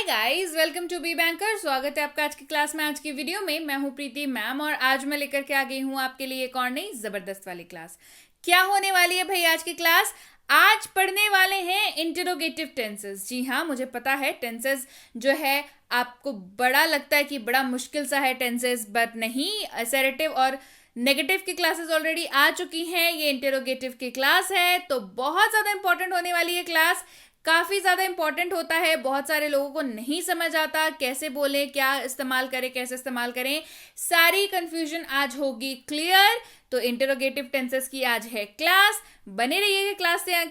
Hi guys, welcome to be banker. स्वागत है आपका आज की क्लास में। आज की वीडियो में मैं हूं प्रीति मैम और आज मैं लेकर के आ गई हूं आपके लिए एक और नई जबरदस्त वाली क्लास। क्या होने वाली है भाई आज की क्लास? आज पढ़ने वाले हैं इंटरोगेटिव टेंसेस। जी हाँ, मुझे पता है टेंसेस जो है आपको बड़ा लगता है कि बड़ा मुश्किल सा है टेंसेस, बट नहीं। असर्टिव और नेगेटिव की क्लासेस ऑलरेडी आ चुकी हैं, ये इंटरोगेटिव की क्लास है तो बहुत ज़्यादा इंपॉर्टेंट होने वाली है क्लास। काफ़ी ज़्यादा इंपॉर्टेंट होता है, बहुत सारे लोगों को नहीं समझ आता कैसे बोलें, क्या इस्तेमाल करें, कैसे इस्तेमाल करें। सारी कंफ्यूजन आज होगी क्लियर। तो इंटरोगेटिव टेंसेस की आज है क्लास। बने रहिएगा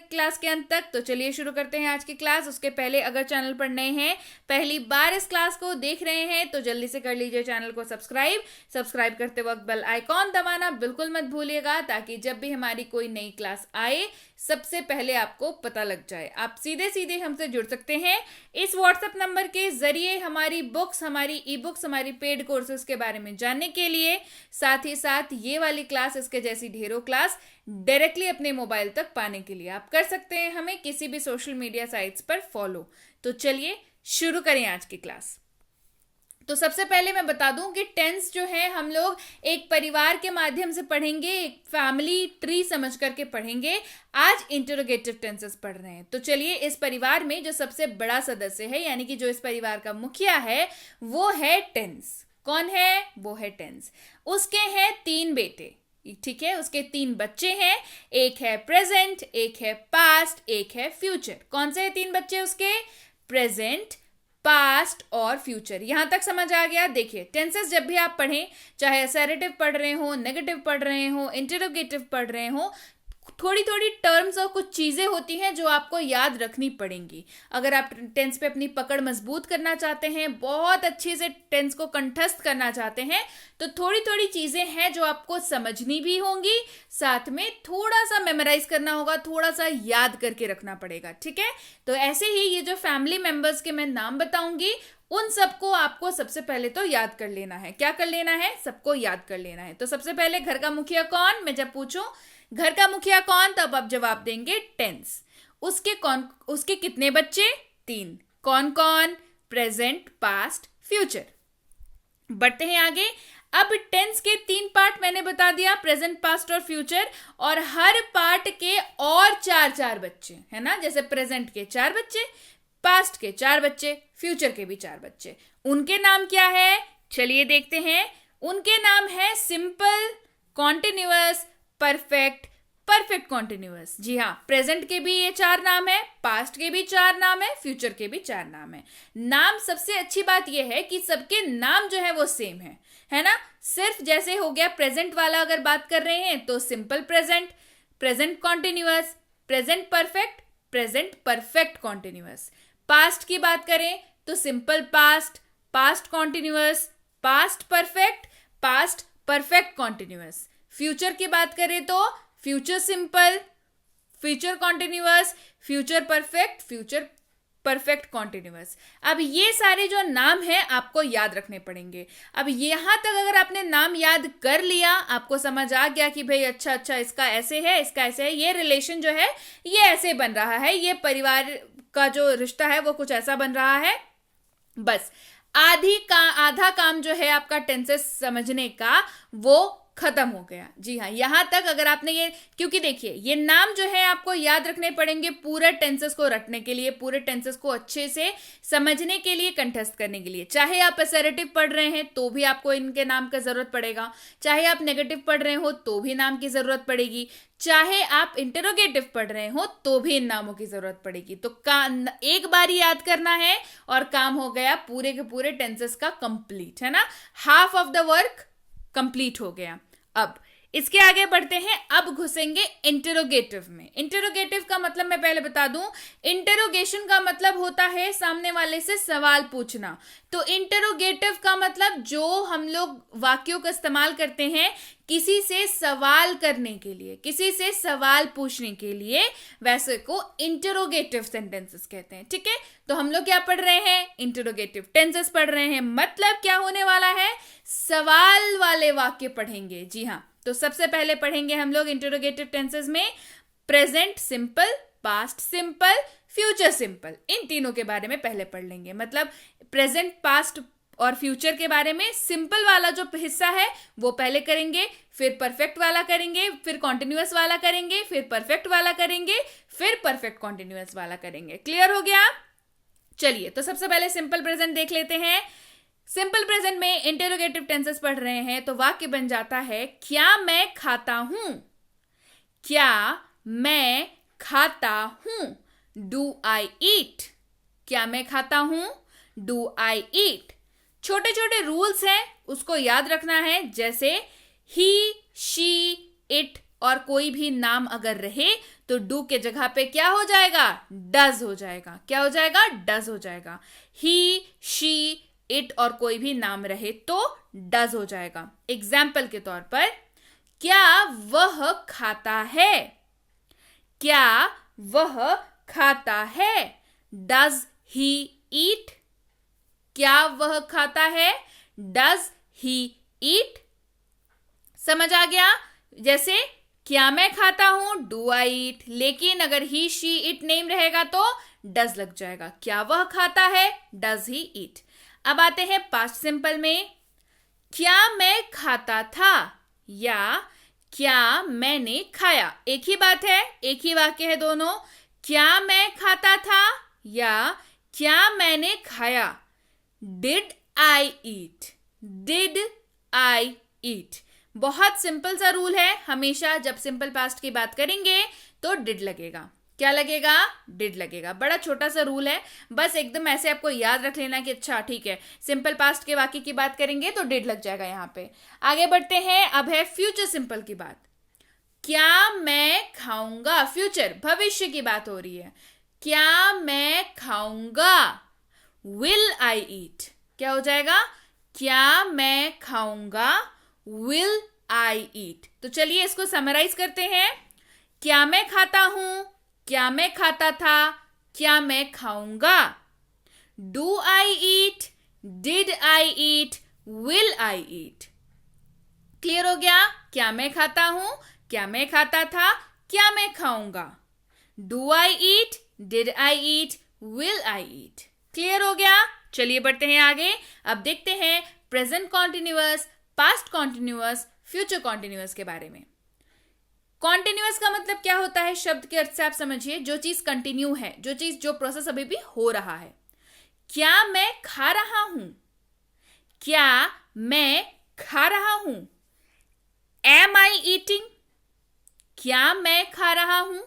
क्लास के अंत तक। तो चलिए शुरू करते हैं आज की क्लास। उसके पहले अगर चैनल पर नए हैं, पहली बार इस क्लास को देख रहे हैं, तो जल्दी से कर लीजिए चैनल को सब्सक्राइब करते वक्त बेल आइकॉन दबाना बिल्कुल मत भूलिएगा, ताकि जब भी हमारी कोई नई क्लास आए सबसे पहले आपको पता लग जाए। आप सीधे सीधे हमसे जुड़ सकते हैं इस व्हाट्सएप नंबर के जरिए हमारी बुक्स, हमारी ई बुक्स, हमारी पेड कोर्सेज के बारे में जानने के लिए। साथ ही साथ ये वाली क्लास, इसके जैसी ढेरों क्लास डायरेक्टली अपने मोबाइल तक पाने के लिए आप कर सकते हैं हमें किसी भी सोशल मीडिया साइट्स पर फॉलो। तो चलिए शुरू करें आज की क्लास। तो सबसे पहले मैं बता दूं कि टेंस जो है हम लोग एक परिवार के माध्यम से पढ़ेंगे, एक फैमिली ट्री समझ करके पढ़ेंगे। आज इंटरोगेटिव टेंसेस पढ़ रहे हैं। तो चलिए, इस परिवार में जो सबसे बड़ा सदस्य है, यानी कि जो इस परिवार का मुखिया है, वो है टेंस। कौन है? वो है टेंस। उसके हैं 3 बेटे, ठीक है। उसके 3 बच्चे हैं, एक है प्रेजेंट, एक है पास्ट, एक है फ्यूचर। कौन से हैं 3 बच्चे उसके? प्रेजेंट, पास्ट और फ्यूचर। यहां तक समझ आ गया? देखिए, टेंसेस जब भी आप पढ़ें, चाहे असर्टिव पढ़ रहे हो, नेगेटिव पढ़ रहे हो, इंटरोगेटिव पढ़ रहे हो, थोड़ी थोड़ी टर्म्स और कुछ चीजें होती हैं जो आपको याद रखनी पड़ेंगी। अगर आप टेंस पे अपनी पकड़ मजबूत करना चाहते हैं, बहुत अच्छे से टेंस को कंठस्थ करना चाहते हैं, तो थोड़ी थोड़ी चीजें हैं जो आपको समझनी भी होंगी, साथ में थोड़ा सा मेमोराइज करना होगा, थोड़ा सा याद करके रखना पड़ेगा, ठीक है। तो ऐसे ही ये जो फैमिली मेंबर्स के मैं नाम बताऊंगी, उन सबको आपको सबसे पहले तो याद कर लेना है। क्या कर लेना है? सबको याद कर लेना है। तो सबसे पहले, घर का मुखिया कौन? मैं जब पूछूं घर का मुखिया कौन, तब आप जवाब देंगे टेंस। उसके कितने बच्चे? 3। कौन कौन? Present, past, future. बढ़ते हैं आगे। अब टेंस के 3 पार्ट मैंने बता दिया, प्रेजेंट, पास्ट और फ्यूचर, और हर पार्ट के और 4 बच्चे, है ना। जैसे प्रेजेंट के 4 बच्चे, पास्ट के 4 बच्चे, फ्यूचर के भी 4 बच्चे। उनके नाम क्या है? चलिए देखते हैं। उनके नाम है simple, continuous, perfect, perfect continuous. जी हाँ, प्रेजेंट के भी ये 4 नाम है, पास्ट के भी 4 नाम है, फ्यूचर के भी 4 नाम है। नाम, सबसे अच्छी बात यह है कि सबके नाम जो है वो सेम है ना। सिर्फ जैसे हो गया प्रेजेंट वाला, अगर बात कर रहे हैं तो simple present, present continuous, present perfect, present perfect continuous. Past की बात करें तो simple past, past continuous, past perfect, past perfect continuous. Future की बात करें तो future simple, future continuous, future perfect, future perfect continuous. अब ये सारे जो नाम हैं आपको याद रखने पड़ेंगे। अब यहां तक अगर आपने नाम याद कर लिया, आपको समझ आ गया कि भाई अच्छा इसका ऐसे है, इसका ऐसे है, ये रिलेशन जो है ये ऐसे बन रहा है, ये परिवार का जो रिश्ता है वो कुछ ऐसा बन रहा है, बस आधा काम जो है आपका टेंसेस समझने का वो खत्म हो गया। जी हाँ, यहां तक अगर आपने ये, क्योंकि देखिए ये नाम जो है आपको याद रखने पड़ेंगे पूरे टेंसेस को रटने के लिए, पूरे टेंसेस को अच्छे से समझने के लिए, कंठस्थ करने के लिए। चाहे आप असर्टिव पढ़ रहे हैं तो भी आपको इनके नाम का जरूरत पड़ेगा, चाहे आप नेगेटिव पढ़ रहे हो तो भी नाम की जरूरत पड़ेगी, चाहे आप इंटरोगेटिव पढ़ रहे हो तो भी इन नामों की जरूरत पड़ेगी। तो एक बार ही याद करना है और काम हो गया पूरे के पूरे टेंसेस का कंप्लीट, है ना। Half of the work complete हो गया। अब इसके आगे बढ़ते हैं। अब घुसेंगे इंटरोगेटिव में। इंटरोगेटिव का मतलब मैं पहले बता दूं, इंटरोगेशन का मतलब होता है सामने वाले से सवाल पूछना। तो इंटरोगेटिव का मतलब जो हम लोग वाक्यों का इस्तेमाल करते हैं किसी से सवाल करने के लिए, किसी से सवाल पूछने के लिए, वैसे को इंटरोगेटिव सेंटेंसेस कहते हैं, ठीक है। तो हम लोग क्या पढ़ रहे हैं? इंटरोगेटिव टेंसेस पढ़ रहे हैं। मतलब क्या होने वाला है? सवाल वाले वाक्य पढ़ेंगे। जी हाँ, तो सबसे पहले पढ़ेंगे हम लोग इंटरोगेटिव टेंसेस में present simple, past simple, future simple. इन तीनों के बारे में पहले पढ़ लेंगे, मतलब प्रेजेंट, पास्ट और फ्यूचर के बारे में सिंपल वाला जो हिस्सा है वो पहले करेंगे, फिर परफेक्ट वाला करेंगे, फिर कॉन्टिन्यूअस वाला करेंगे, फिर परफेक्ट वाला करेंगे, फिर परफेक्ट कॉन्टिन्यूअस वाला करेंगे। क्लियर हो गया? चलिए, तो सबसे पहले सिंपल प्रेजेंट देख लेते हैं। सिंपल प्रेजेंट में इंटेरोगेटिव टेंसेस पढ़ रहे हैं, तो वाक्य बन जाता है क्या मैं खाता हूं। क्या मैं खाता हूं, डू आई ईट। क्या मैं खाता हूं, डू आई ईट। छोटे छोटे रूल्स हैं, उसको याद रखना है, जैसे ही, शी, इट और कोई भी नाम अगर रहे तो डू के जगह पे क्या हो जाएगा, डज हो जाएगा। क्या हो जाएगा, डज हो जाएगा। ही, शी, इट और कोई भी नाम रहे तो डज हो जाएगा। एग्जाम्पल के तौर पर, क्या वह खाता है। क्या वह खाता है, डज ही ईट। क्या वह खाता है, डज ही ईट। समझ आ गया? जैसे क्या मैं खाता हूं, डू आई ईट, लेकिन अगर ही, शी, इट नेम रहेगा तो डज लग जाएगा। क्या वह खाता है, डज ही ईट। अब आते हैं पास्ट सिंपल में। क्या मैं खाता था या क्या मैंने खाया, एक ही बात है, एक ही वाक्य है दोनों। क्या मैं खाता था या क्या मैंने खाया। Did I eat, did I eat. बहुत सिंपल सा रूल है, हमेशा जब सिंपल पास्ट की बात करेंगे तो डिड लगेगा। क्या लगेगा, डिड लगेगा। बड़ा छोटा सा रूल है, बस एकदम ऐसे आपको याद रख लेना कि अच्छा ठीक है, सिंपल पास्ट के वाक्य की बात करेंगे तो डिड लग जाएगा यहां पे। आगे बढ़ते हैं, अब है फ्यूचर सिंपल की बात। क्या मैं खाऊंगा, फ्यूचर, भविष्य की बात हो रही है। क्या मैं खाऊंगा, विल आई ईट। क्या हो जाएगा, क्या मैं खाऊंगा, विल आई ईट। तो चलिए इसको समराइज करते हैं। क्या मैं खाता हूं, क्या मैं खाता था, क्या मैं खाऊंगा। Do I eat, did I eat, will I eat. Clear हो गया? क्या मैं खाता हूं, क्या मैं खाता था, क्या मैं खाऊंगा। Do I eat, did I eat, will I eat. Clear हो गया? चलिए बढ़ते हैं आगे। अब देखते हैं present continuous, past continuous, future continuous के बारे में। कॉन्टिन्यूअस का मतलब क्या होता है, शब्द के अर्थ से आप समझिए, जो चीज कंटिन्यू है, जो चीज, जो प्रोसेस अभी भी हो रहा है। क्या मैं खा रहा हूं, क्या मैं खा रहा हूं। एम आई ईटिंग, क्या मैं खा रहा हूं,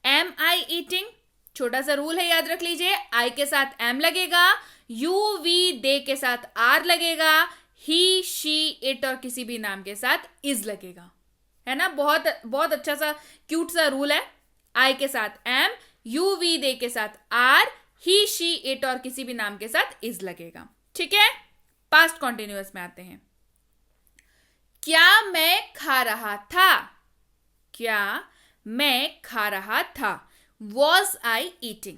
एम आई ईटिंग। छोटा सा रूल है, याद रख लीजिए, आई के साथ एम लगेगा, यू, वी, दे के साथ आर लगेगा, ही, शी, इट और किसी भी नाम के साथ इज लगेगा, है ना। बहुत बहुत अच्छा सा क्यूट सा रूल है। आई के साथ एम, यू, वी, दे के साथ आर, ही, शी, इट और किसी भी नाम के साथ इज लगेगा। ठीक है, पास्ट कॉन्टिन्यूअस में आते हैं। क्या मैं खा रहा था, क्या मैं खा रहा था, वॉज आई ईटिंग।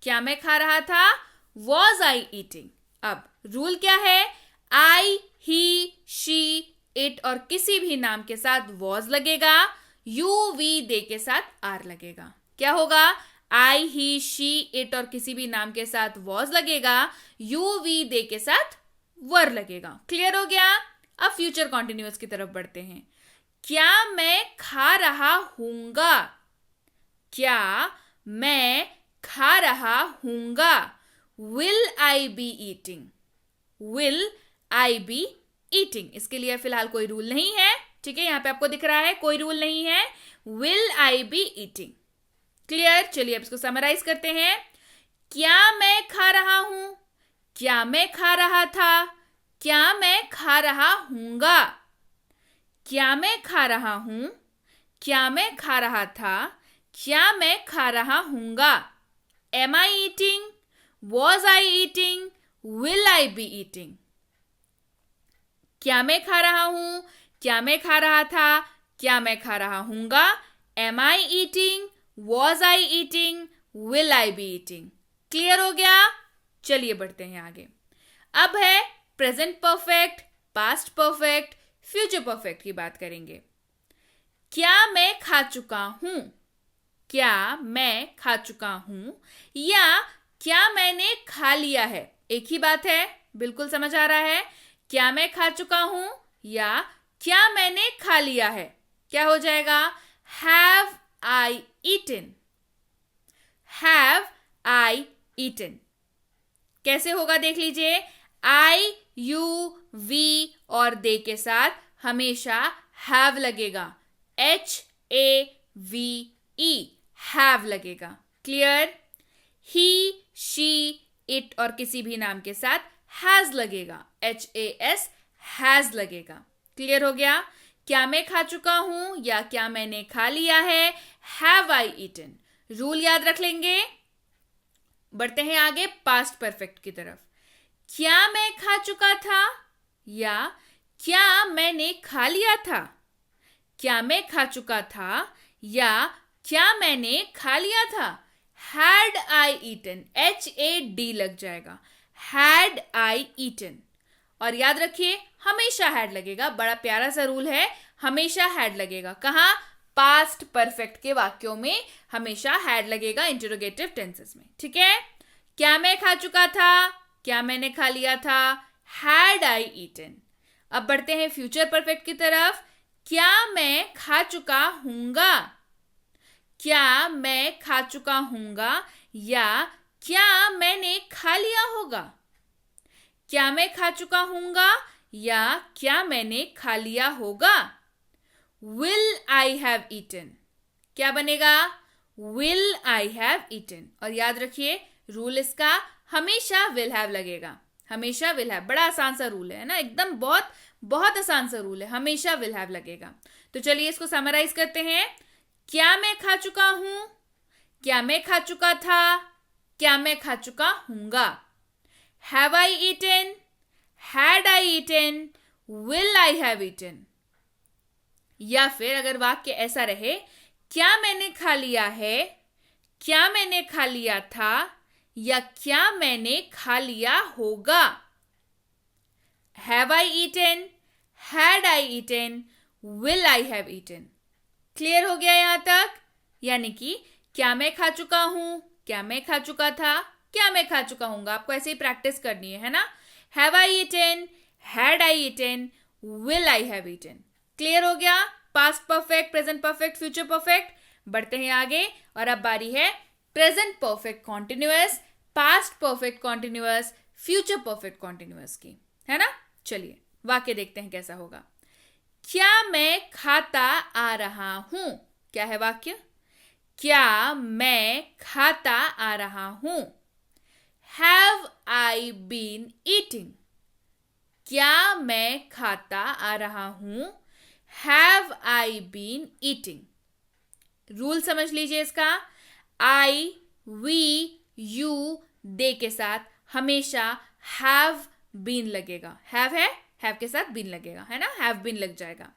क्या मैं खा रहा था, वॉज आई ईटिंग। अब रूल क्या है, आई, ही, शी, इट और किसी भी नाम के साथ वॉज लगेगा, यू, वी, दे के साथ आर लगेगा। क्या होगा, आई, ही, शी, इट और किसी भी नाम के साथ वॉज लगेगा, यू, वी, दे के साथ वर लगेगा। क्लियर हो गया? अब फ्यूचर कॉन्टिन्यूअस की तरफ बढ़ते हैं। क्या मैं खा रहा हूंगा, क्या मैं खा रहा हूंगा, will I be eating, will I be eating. इसके लिए फिलहाल कोई रूल नहीं है, ठीक है, यहां पे आपको दिख रहा है कोई रूल नहीं है, will I be eating. Clear? चलिए अब इसको समराइज करते हैं। क्या मैं खा रहा हूं, क्या मैं खा रहा था, क्या मैं खा रहा हूंगा। क्या मैं खा रहा हूं, क्या मैं खा रहा था, क्या मैं खा रहा हूंगा। Am I eating, was I eating, will I be eating. क्या मैं खा रहा हूं, क्या मैं खा रहा था, क्या मैं खा रहा हूंगा। Am I eating, was I eating, will I be eating. Clear हो गया? चलिए बढ़ते हैं आगे। अब है present perfect, past perfect, future perfect की बात करेंगे। क्या मैं खा चुका हूं, क्या मैं खा चुका हूं या क्या मैंने खा लिया है? एक ही बात है, बिल्कुल समझ आ रहा है। क्या मैं खा चुका हूं या क्या मैंने खा लिया है? क्या हो जाएगा? Have I eaten. Have I eaten कैसे होगा देख लीजिए। आई, यू, वी और दे के साथ हमेशा हैव लगेगा। HAVE, हैव लगेगा। क्लियर? ही, शी, इट और किसी भी नाम के साथ हैज लगेगा। HAS, हैज लगेगा। क्लियर हो गया? क्या मैं खा चुका हूं या क्या मैंने खा लिया है? Have I eaten. रूल याद रख लेंगे। बढ़ते हैं आगे पास्ट परफेक्ट की तरफ। क्या मैं खा चुका था या क्या मैंने खा लिया था? क्या मैं खा चुका था या क्या मैंने खा लिया था? हैड आई ईटन, HAD लग जाएगा। Had I eaten. और याद रखिए हमेशा हैड लगेगा। बड़ा प्यारा सा रूल है, हमेशा हैड लगेगा। कहां? पास्ट परफेक्ट के वाक्यों में हमेशा हैड लगेगा, इंटरोगेटिव टेंसेस में। ठीक है? क्या मैं खा चुका था? क्या मैंने खा लिया था? Had I eaten. अब बढ़ते हैं फ्यूचर परफेक्ट की तरफ। क्या मैं खा चुका हूंगा? क्या मैं खा चुका हूंगा या क्या मैंने खा लिया होगा? क्या मैं खा चुका हूंगा या क्या मैंने खा लिया होगा? Will I have eaten? क्या बनेगा? Will I have eaten। और याद रखिए रूल इसका हमेशा will have लगेगा। हमेशा will have, बड़ा आसान सा रूल है ना, एकदम बहुत बहुत आसान सा रूल है, हमेशा will have लगेगा। तो चलिए इसको समराइज करते हैं। क्या मैं खा चुका हूं? क्या मैं खा चुका था? क्या मैं खा चुका हूंगा? Have I eaten? Had I eaten? Will I have eaten? या फिर अगर वाक्य ऐसा रहे, क्या मैंने खा लिया है? क्या मैंने खा लिया था? या क्या मैंने खा लिया होगा? Have I eaten? Had I eaten? Will I have eaten? Clear हो गया यहां तक? यानी कि क्या मैं खा चुका हूं? क्या मैं खा चुका था? क्या मैं खा चुका हूंगा? आपको ऐसे ही प्रैक्टिस करनी है ना? Have I eaten? Had I eaten? Will I have eaten? Clear हो गया? Past perfect, present perfect, future perfect. बढ़ते हैं आगे और अब बारी है present perfect continuous, past perfect continuous, future perfect continuous की, है ना? चलिए वाक्य देखते हैं कैसा होगा। क्या मैं खाता आ रहा हूं? क्या है वाक्य? क्या मैं खाता आ रहा हूं? Have I been eating? क्या मैं खाता आ रहा हूं? Have I been eating? Rule समझ लीजिए इसका। I, we, you, they के साथ हमेशा have been लगेगा। have है, have के साथ been लगेगा, है ना? have been लग जाएगा।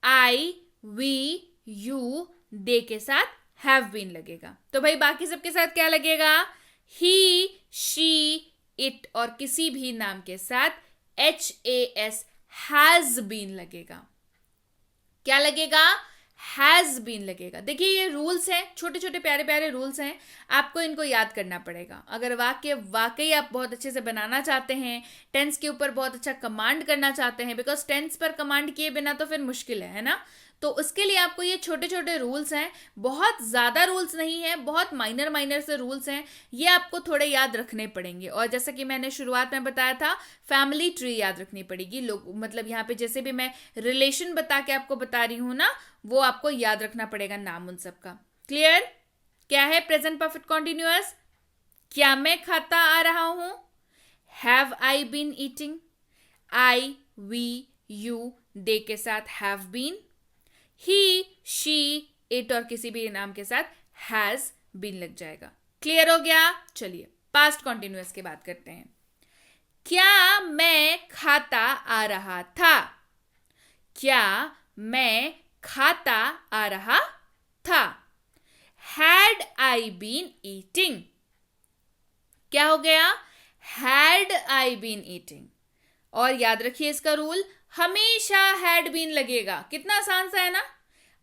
I, we, you, they के साथ have been लगेगा। तो भाई बाकी सबके साथ क्या लगेगा? he, she, it और किसी भी नाम के साथ HAS, has been लगेगा। क्या लगेगा? हैज बीन लगेगा। देखिए ये रूल्स हैं, छोटे छोटे प्यारे प्यारे रूल्स हैं, आपको इनको याद करना पड़ेगा। अगर वाक्य वाकई आप बहुत अच्छे से बनाना चाहते हैं, टेंस के ऊपर बहुत अच्छा कमांड करना चाहते हैं, बिकॉज टेंस पर कमांड किए बिना तो फिर मुश्किल है ना? तो उसके लिए आपको ये छोटे छोटे रूल्स हैं, बहुत ज़्यादा रूल्स नहीं है, बहुत माइनर माइनर से रूल्स हैं, ये आपको थोड़े याद रखने पड़ेंगे। और जैसा कि मैंने शुरुआत में बताया था, फैमिली ट्री याद रखनी पड़ेगी। लोग मतलब यहाँ पे जैसे भी मैं रिलेशन बता के आपको बता रही हूँ ना, वो आपको याद रखना पड़ेगा नाम उन सब का। क्लियर? क्या है प्रेजेंट परफेक्ट कॉन्टिन्यूअस? क्या मैं खाता आ रहा हूं? Have I been eating? I, we, you, they के साथ have been. He, she, it और किसी भी नाम के साथ हैज बीन लग जाएगा। क्लियर हो गया? चलिए पास्ट कॉन्टिन्यूअस की बात करते हैं। क्या मैं खाता आ रहा था? क्या मैं खाता आ रहा था? Had I been eating? क्या हो गया? Had I been eating? और याद रखिए इसका रूल, हमेशा had been लगेगा। कितना आसान सा है ना?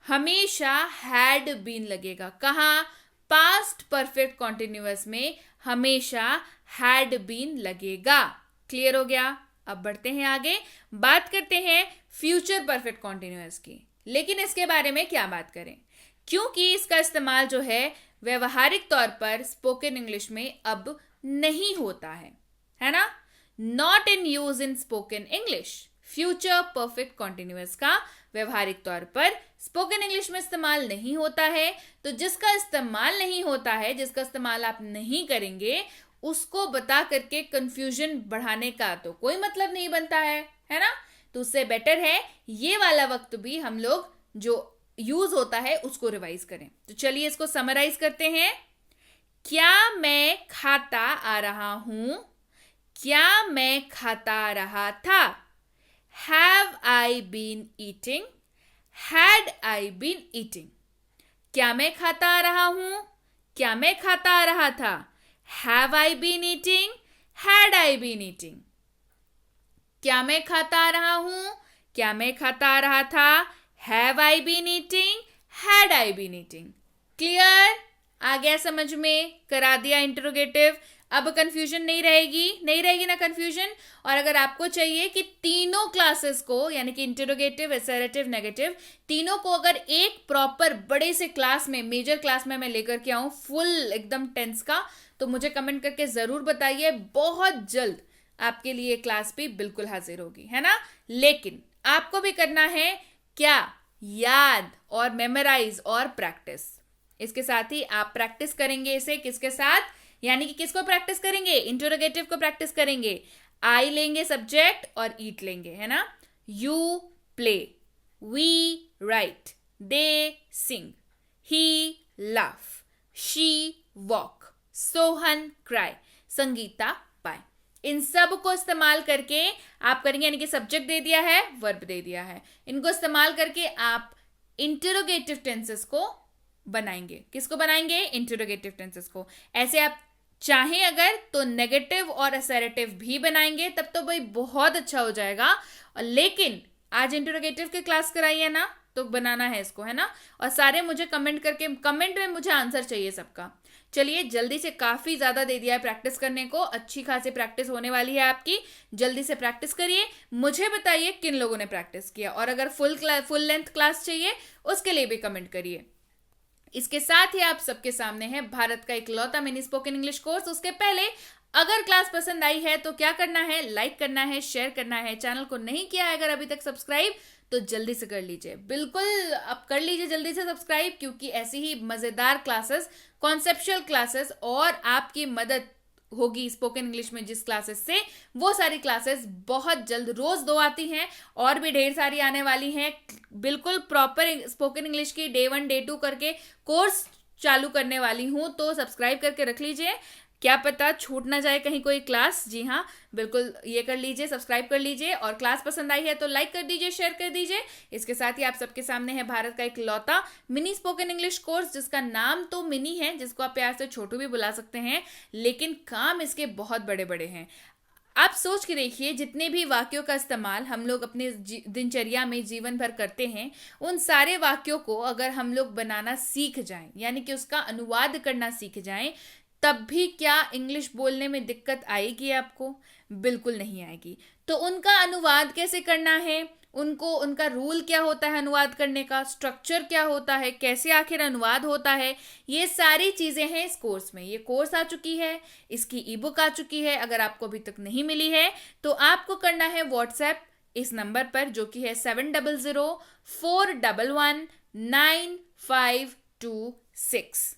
हमेशा हैड बीन लगेगा। कहाँ? पास्ट परफेक्ट कॉन्टिन्यूअस में हमेशा हैड बीन लगेगा। क्लियर हो गया? अब बढ़ते हैं आगे, बात करते हैं फ्यूचर परफेक्ट कॉन्टिन्यूअस की। लेकिन इसके बारे में क्या बात करें, क्योंकि इसका इस्तेमाल जो है व्यवहारिक तौर पर स्पोकन इंग्लिश में अब नहीं होता है ना? Not in use in spoken English. Future perfect continuous का व्यवहारिक तौर पर स्पोकन इंग्लिश में इस्तेमाल नहीं होता है। तो जिसका इस्तेमाल नहीं होता है, जिसका इस्तेमाल आप नहीं करेंगे, उसको बता करके कंफ्यूजन बढ़ाने का तो कोई मतलब नहीं बनता है ना? तो उससे बेटर है ये वाला वक्त भी हम लोग जो यूज होता है उसको रिवाइज करें। तो चलिए इसको समराइज करते हैं। क्या मैं खाता आ रहा हूं? क्या मैं खाता आ रहा था? Have I been eating? Had I been eating? क्या मैं खाता आ रहा हूं? क्या मैं खाता आ रहा था? Have I been eating? Had I been eating? क्या मैं खाता आ रहा हूं? क्या मैं खाता आ रहा था? Have I been eating? Had I been eating? Clear? आ गया समझ में? करा दिया इंटरोगेटिव। अब कंफ्यूजन नहीं रहेगी ना कंफ्यूजन। और अगर आपको चाहिए कि तीनों क्लासेस को, यानी कि इंटरोगेटिव, असर्टिव, नेगेटिव, तीनों को अगर एक प्रॉपर बड़े से क्लास में, मेजर क्लास में मैं लेकर के आऊं, फुल एकदम टेंस का, तो मुझे कमेंट करके जरूर बताइए। बहुत जल्द आपके लिए क्लास भी बिल्कुल हाजिर होगी, है ना? लेकिन आपको भी करना है क्या? याद और मेमोराइज और प्रैक्टिस। इसके साथ ही आप प्रैक्टिस करेंगे इसे किसके साथ? यानी कि किसको प्रैक्टिस करेंगे? इंटरोगेटिव को प्रैक्टिस करेंगे। आई लेंगे सब्जेक्ट और ईट लेंगे, है ना? You play, we write, they sing, he laugh, she walk, Sohan cry, Sangeeta buy. इन सब को इस्तेमाल करके आप करेंगे, यानी कि सब्जेक्ट दे दिया है, वर्ब दे दिया है, इनको इस्तेमाल करके आप इंटरोगेटिव टेंसेस को बनाएंगे। किसको बनाएंगे? इंटरोगेटिव टेंसेस को। ऐसे आप चाहें अगर तो नेगेटिव और असर्टिव भी बनाएंगे, तब तो भाई बहुत अच्छा हो जाएगा। लेकिन आज इंटरोगेटिव की क्लास कराई है ना, तो बनाना है इसको, है ना? और सारे मुझे कमेंट करके, कमेंट में मुझे आंसर चाहिए सबका। चलिए जल्दी से, काफी ज्यादा दे दिया है प्रैक्टिस करने को, अच्छी खासी प्रैक्टिस होने वाली है आपकी। जल्दी से प्रैक्टिस करिए। मुझे बताइए किन लोगों ने प्रैक्टिस किया, और अगर फुल लेंथ क्लास चाहिए उसके लिए भी कमेंट करिए। इसके साथ ही आप सबके सामने है भारत का इकलौता मिनी स्पोकन इंग्लिश कोर्स। उसके पहले अगर क्लास पसंद आई है तो क्या करना है? लाइक करना है, शेयर करना है। चैनल को नहीं किया है अगर अभी तक सब्सक्राइब, तो जल्दी से कर लीजिए। बिल्कुल अब कर लीजिए जल्दी से सब्सक्राइब, क्योंकि ऐसी ही मजेदार क्लासेस, कॉन्सेप्चुअल क्लासेस और आपकी मदद होगी स्पोकन इंग्लिश में जिस क्लासेस से, वो सारी क्लासेस बहुत जल्द, रोज 2 आती हैं और भी ढेर सारी आने वाली हैं। बिल्कुल प्रॉपर स्पोकन इंग्लिश की डे 1 डे 2 करके कोर्स चालू करने वाली हूं, तो सब्सक्राइब करके रख लीजिए, क्या पता छूट ना जाए कहीं कोई क्लास। जी हाँ, बिल्कुल ये कर लीजिए, सब्सक्राइब कर लीजिए। और क्लास पसंद आई है तो लाइक कर दीजिए, शेयर कर दीजिए। इसके साथ ही आप सबके सामने है भारत का इकलौता मिनी स्पोकन इंग्लिश कोर्स, जिसका नाम तो मिनी है, जिसको आप प्यार से छोटू भी बुला सकते हैं, लेकिन काम इसके बहुत बड़े बड़े हैं। आप सोच के देखिए, जितने भी वाक्यों का इस्तेमाल हम लोग अपने दिनचर्या में जीवन भर करते हैं, उन सारे वाक्यों को अगर हम लोग बनाना सीख जाएं, यानी कि उसका अनुवाद करना सीख जाएं, तब भी क्या इंग्लिश बोलने में दिक्कत आएगी आपको? बिल्कुल नहीं आएगी। तो उनका अनुवाद कैसे करना है, उनको, उनका रूल क्या होता है अनुवाद करने का, स्ट्रक्चर क्या होता है, कैसे आखिर अनुवाद होता है, ये सारी चीजें हैं इस कोर्स में। ये कोर्स आ चुकी है, इसकी ई बुक आ चुकी है। अगर आपको अभी तक नहीं मिली है तो आपको करना है व्हाट्सएप इस नंबर पर, जो कि है 7004119526।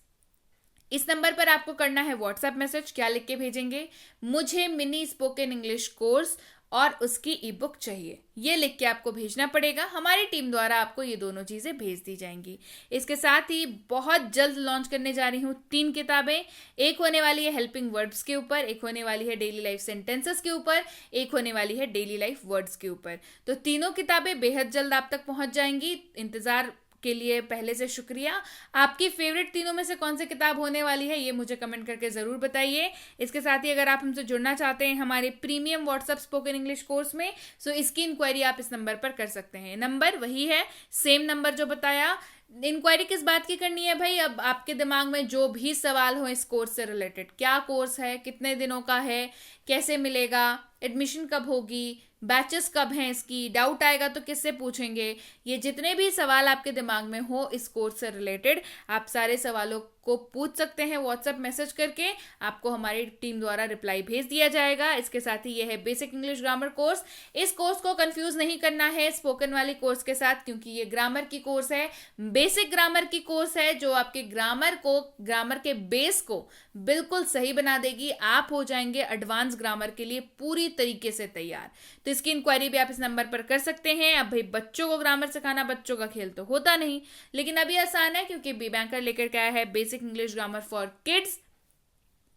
इस नंबर पर आपको करना है व्हाट्सएप मैसेज। क्या लिख के भेजेंगे? मुझे मिनी स्पोकन इंग्लिश कोर्स और उसकी ई बुक चाहिए, ये लिख के आपको भेजना पड़ेगा। हमारी टीम द्वारा आपको ये दोनों चीजें भेज दी जाएंगी। इसके साथ ही बहुत जल्द लॉन्च करने जा रही हूँ 3 किताबें। एक होने वाली है हेल्पिंग वर्ब्स के ऊपर, एक होने वाली है डेली लाइफ सेंटेंसेस के ऊपर, एक होने वाली है डेली लाइफ वर्ड्स के ऊपर। तो तीनों किताबें बेहद जल्द आप तक पहुंच जाएंगी। इंतजार के लिए पहले से शुक्रिया। आपकी फेवरेट तीनों में से कौन सी किताब होने वाली है, ये मुझे कमेंट करके जरूर बताइए। इसके साथ ही अगर आप हमसे जुड़ना चाहते हैं हमारे premium WhatsApp spoken English course में, सो इसकी इंक्वायरी आप इस नंबर पर कर सकते हैं। नंबर वही है, सेम नंबर जो बताया, इंक्वायरी किस बात की करनी है भाई? अब आपके दिमाग में जो भी सवाल हो इस कोर्स से रिलेटेड, क्या कोर्स है, कितने दिनों का है, कैसे मिलेगा, एडमिशन कब होगी, बैचेस कब हैं, इसकी डाउट आएगा तो किससे पूछेंगे, ये जितने भी सवाल आपके दिमाग में हो इस कोर्स से रिलेटेड, आप सारे सवालों को पूछ सकते हैं व्हाट्सएप मैसेज करके। आपको हमारी टीम द्वारा रिप्लाई भेज दिया जाएगा। इसके साथ ही ये है बेसिक इंग्लिश ग्रामर कोर्स। इस कोर्स को कंफ्यूज नहीं करना है स्पोकन वाली कोर्स के साथ, क्योंकि ये ग्रामर की कोर्स है, बेसिक ग्रामर की कोर्स है, जो आपके ग्रामर के बेस को बिल्कुल सही बना देगी। आप हो जाएंगे एडवांस ग्रामर के लिए पूरी तरीके से तैयार। तो इसकी इंक्वायरी भी आप इस नंबर पर कर सकते हैं। अब भाई बच्चों को ग्रामर सिखाना बच्चों का खेल तो होता नहीं, लेकिन अभी आसान है, क्योंकि बी बैंकर लेकर के आया है basic English grammar for kids,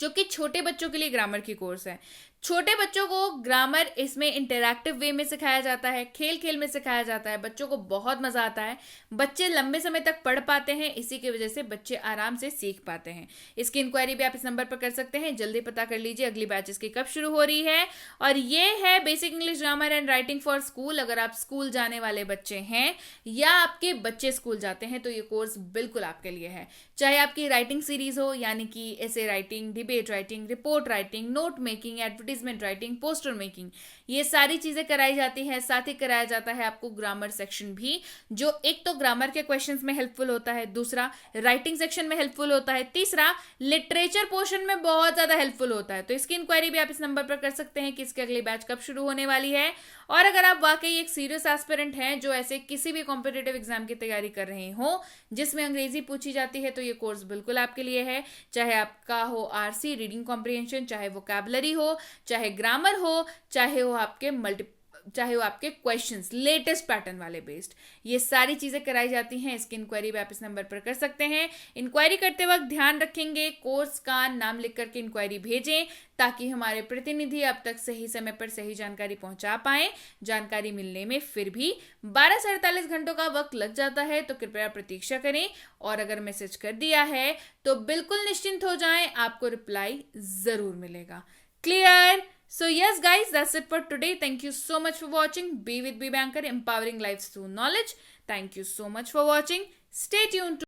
जो कि छोटे बच्चों के लिए ग्रामर की कोर्स है। छोटे बच्चों को ग्रामर इसमें इंटरैक्टिव वे में सिखाया जाता है, खेल खेल में सिखाया जाता है। बच्चों को बहुत मजा आता है, बच्चे लंबे समय तक पढ़ पाते हैं, इसी की वजह से बच्चे आराम से सीख पाते हैं। इसकी इंक्वायरी भी आप इस नंबर पर कर सकते हैं। जल्दी पता कर लीजिए अगली बैच इसकी कब शुरू हो रही है। और ये है basic English grammar and writing for school. अगर आप स्कूल जाने वाले बच्चे हैं या आपके बच्चे स्कूल जाते हैं तो ये कोर्स बिल्कुल आपके लिए है। चाहे आपकी राइटिंग सीरीज हो, यानी कि ऐसे writing, debate writing, report writing, note making, advertisement writing, poster making, ये सारी चीजें कराई जाती है। साथ ही कराया जाता है आपको ग्रामर सेक्शन भी, जो एक तो ग्रामर के क्वेश्चंस में हेल्पफुल होता है, दूसरा राइटिंग सेक्शन में हेल्पफुल होता है, तीसरा लिटरेचर पोर्शन में बहुत ज्यादा हेल्पफुल होता है। तो इसकी इंक्वायरी भी आप इस नंबर पर कर सकते हैं कि इसकी अगली बैच कब शुरू होने वाली है। और अगर आप वाकई एक सीरियस एस्पिरेंट हैं जो ऐसे किसी भी कॉम्पिटेटिव एग्जाम की तैयारी कर रहे हो जिसमें अंग्रेजी पूछी जाती है, तो ये कोर्स बिल्कुल आपके लिए है। चाहे आपका हो आरसी रीडिंग कॉम्प्रिहेंशन, चाहे वोकैबुलरी हो, चाहे ग्रामर हो, चाहे वो आपके क्वेश्चंस लेटेस्ट पैटर्न वाले बेस्ड, ये सारी चीजें कराई जाती हैं। इसकी इंक्वायरी भी आप इस नंबर पर कर सकते हैं। इंक्वायरी करते वक्त ध्यान रखेंगे कोर्स का नाम लिख करके इंक्वायरी भेजें, ताकि हमारे प्रतिनिधि अब तक सही समय पर सही जानकारी पहुंचा पाए। जानकारी मिलने में फिर भी 12 से 48 घंटों का वक्त लग जाता है, तो कृपया प्रतीक्षा करें। और अगर मैसेज कर दिया है तो बिल्कुल निश्चिंत हो जाएं, आपको रिप्लाई जरूर मिलेगा। Clear? So yes guys, that's it for today. Thank you so much for watching. Be with Be Banker, empowering lives through knowledge. Thank you so much for watching. Stay tuned to